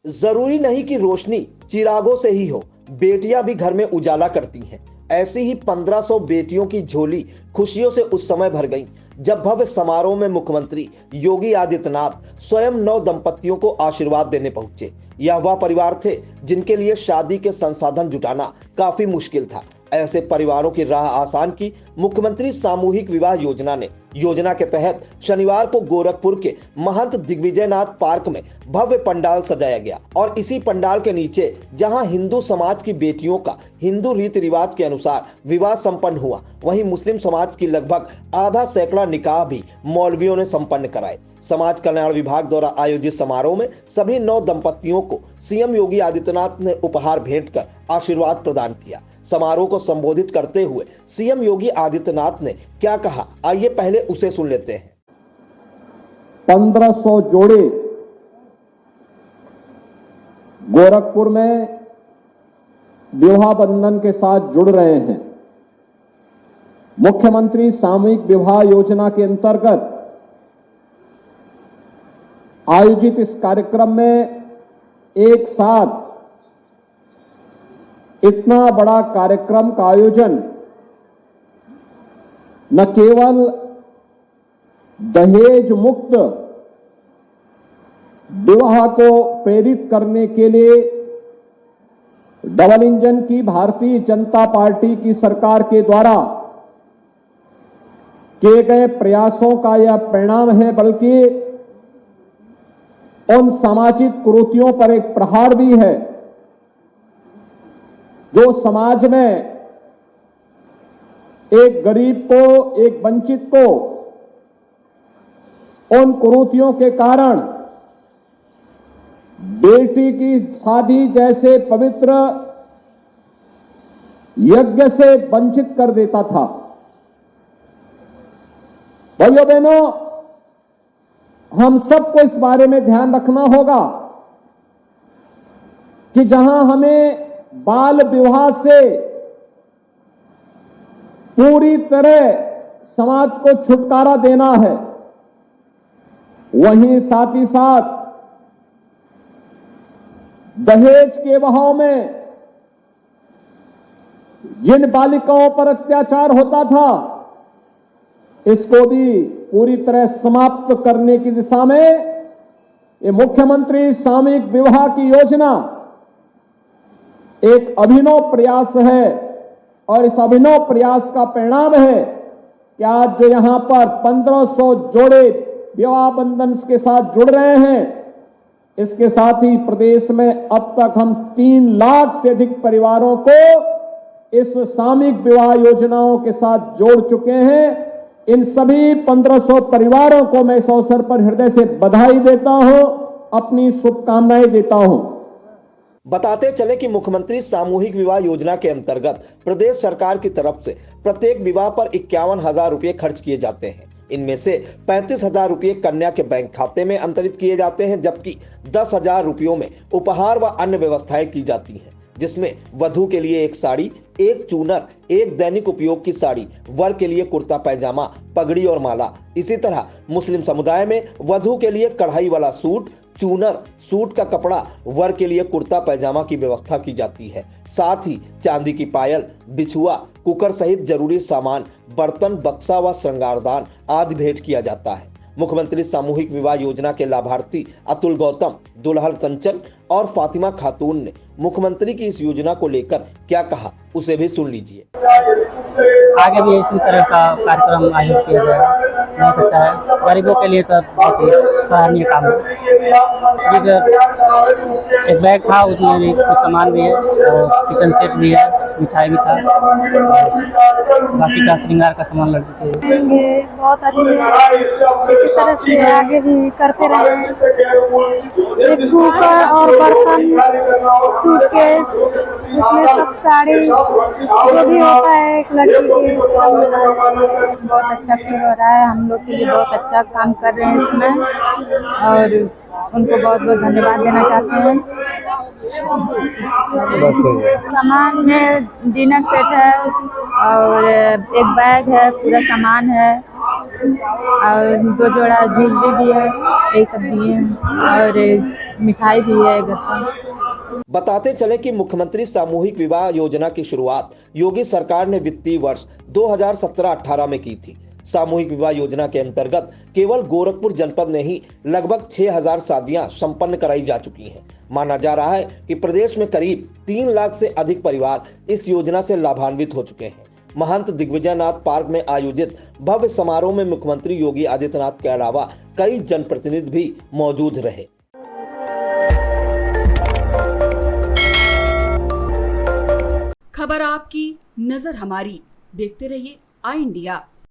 जरूरी नहीं कि रोशनी चिरागों से ही हो, बेटियां भी घर में उजाला करती हैं। ऐसी ही 1500 बेटियों की झोली खुशियों से उस समय भर गई जब भव्य समारोह में मुख्यमंत्री योगी आदित्यनाथ स्वयं नव दंपतियों को आशीर्वाद देने पहुंचे। यह वह परिवार थे जिनके लिए शादी के संसाधन जुटाना काफी मुश्किल था। ऐसे परिवारों की राह आसान की मुख्यमंत्री सामूहिक विवाह योजना ने। योजना के तहत शनिवार को गोरखपुर के महंत दिग्विजयनाथ पार्क में भव्य पंडाल सजाया गया और इसी पंडाल के नीचे जहां हिंदू समाज की बेटियों का हिंदू रीति रिवाज के अनुसार विवाह संपन्न हुआ, वहीं मुस्लिम समाज की लगभग आधा सैकड़ा निकाह भी मौलवियों ने संपन्न कराए। समाज कल्याण विभाग द्वारा आयोजित समारोह में सभी 9 दंपतियों को सीएम योगी आदित्यनाथ ने उपहार भेंट कर आशीर्वाद प्रदान किया। समारोह को संबोधित करते हुए सीएम योगी आदित्यनाथ ने क्या कहा, आइए पहले उसे सुन लेते हैं। 1500 जोड़े गोरखपुर में विवाह बंधन के साथ जुड़ रहे हैं। मुख्यमंत्री सामूहिक विवाह योजना के अंतर्गत आयोजित इस कार्यक्रम में एक साथ इतना बड़ा कार्यक्रम का आयोजन न केवल दहेज मुक्त विवाह को प्रेरित करने के लिए डबल इंजन की भारतीय जनता पार्टी की सरकार के द्वारा किए गए प्रयासों का यह परिणाम है, बल्कि उन सामाजिक कुरीतियों पर एक प्रहार भी है जो समाज में एक गरीब को, एक वंचित को उन कुरीतियों के कारण बेटी की शादी जैसे पवित्र यज्ञ से वंचित कर देता था। भाइयों बहनों, हम सबको इस बारे में ध्यान रखना होगा कि जहां हमें बाल विवाह से पूरी तरह समाज को छुटकारा देना है, वहीं साथ ही साथ दहेज के बहाव में जिन बालिकाओं पर अत्याचार होता था, इसको भी पूरी तरह समाप्त करने की दिशा में ये मुख्यमंत्री सामूहिक विवाह की योजना एक अभिनव प्रयास है और इस अभिनव प्रयास का परिणाम है कि आज जो यहां पर 1500 जोड़े विवाह बंधन के साथ जुड़ रहे हैं, इसके साथ ही प्रदेश में अब तक हम 3 लाख से अधिक परिवारों को इस सामूहिक विवाह योजनाओं के साथ जोड़ चुके हैं। इन सभी 1500 परिवारों को मैं इस अवसर पर हृदय से बधाई देता हूं, अपनी शुभकामनाएं देता हूं। बताते चले कि मुख्यमंत्री सामूहिक विवाह योजना के अंतर्गत प्रदेश सरकार की तरफ से प्रत्येक विवाह पर 51,000 रुपए खर्च किए जाते हैं। इनमें से 35,000 रुपए कन्या के बैंक खाते में अंतरित किए जाते हैं, जबकि 10,000 रुपयों में उपहार व अन्य व्यवस्थाएं की जाती हैं, जिसमें वधू के लिए एक साड़ी, एक चूनर, एक दैनिक उपयोग की साड़ी, वर के लिए कुर्ता पैजामा, पगड़ी और माला। इसी तरह मुस्लिम समुदाय में वधू के लिए कढ़ाई वाला सूट, चूनर, सूट का कपड़ा, वर के लिए कुर्ता पैजामा की व्यवस्था की जाती है। साथ ही चांदी की पायल, बिछुआ, कुकर सहित जरूरी सामान, बर्तन, बक्सा व श्रृंगारदान आदि भेंट किया जाता है। मुख्यमंत्री सामूहिक विवाह योजना के लाभार्थी अतुल गौतम, दुल्हन कंचन और फातिमा खातून ने मुख्यमंत्री की इस योजना को लेकर क्या कहा, उसे भी सुन लीजिए। आगे भी इसी तरह का कार्यक्रम आयोजित किया जाएगा, बहुत अच्छा है। गरीबों के लिए सब बहुत ही सराहनीय काम है। जी सर, एक बैग था, उसमें भी कुछ सामान भी है और किचन सेट भी है, मिठाई भी था, बाकी का श्रृंगार का सामान लड़के के बहुत अच्छे, इसी तरह से आगे भी करते रहे। एक कुकर और बर्तन, सूटकेस, उसमें सब साड़ी, जो भी होता है एक लड़की के, सब बहुत अच्छा फील हो रहा है। हम लोग के लिए बहुत अच्छा काम कर रहे हैं इसमें और उनको बहुत बहुत धन्यवाद देना चाहते हैं। सामान में डिनर सेट है और एक बैग है, पूरा सामान है और 2 जोड़ा ज्वेलरी भी है, यही सब दिए हैं और मिठाई भी है घर पर। बताते चले कि मुख्यमंत्री सामूहिक विवाह योजना की शुरुआत योगी सरकार ने वित्तीय वर्ष 2017-18 में की थी। सामूहिक विवाह योजना के अंतर्गत केवल गोरखपुर जनपद में ही लगभग 6000 शादियां संपन्न कराई जा चुकी हैं। माना जा रहा है कि प्रदेश में करीब 3 लाख से अधिक परिवार इस योजना से लाभान्वित हो चुके हैं। महंत दिग्विजयनाथ पार्क में आयोजित भव्य समारोह में मुख्यमंत्री योगी आदित्यनाथ के अलावा कई जनप्रतिनिधि भी मौजूद रहे। खबर आपकी, नजर हमारी। देखते रहिए आई इंडिया।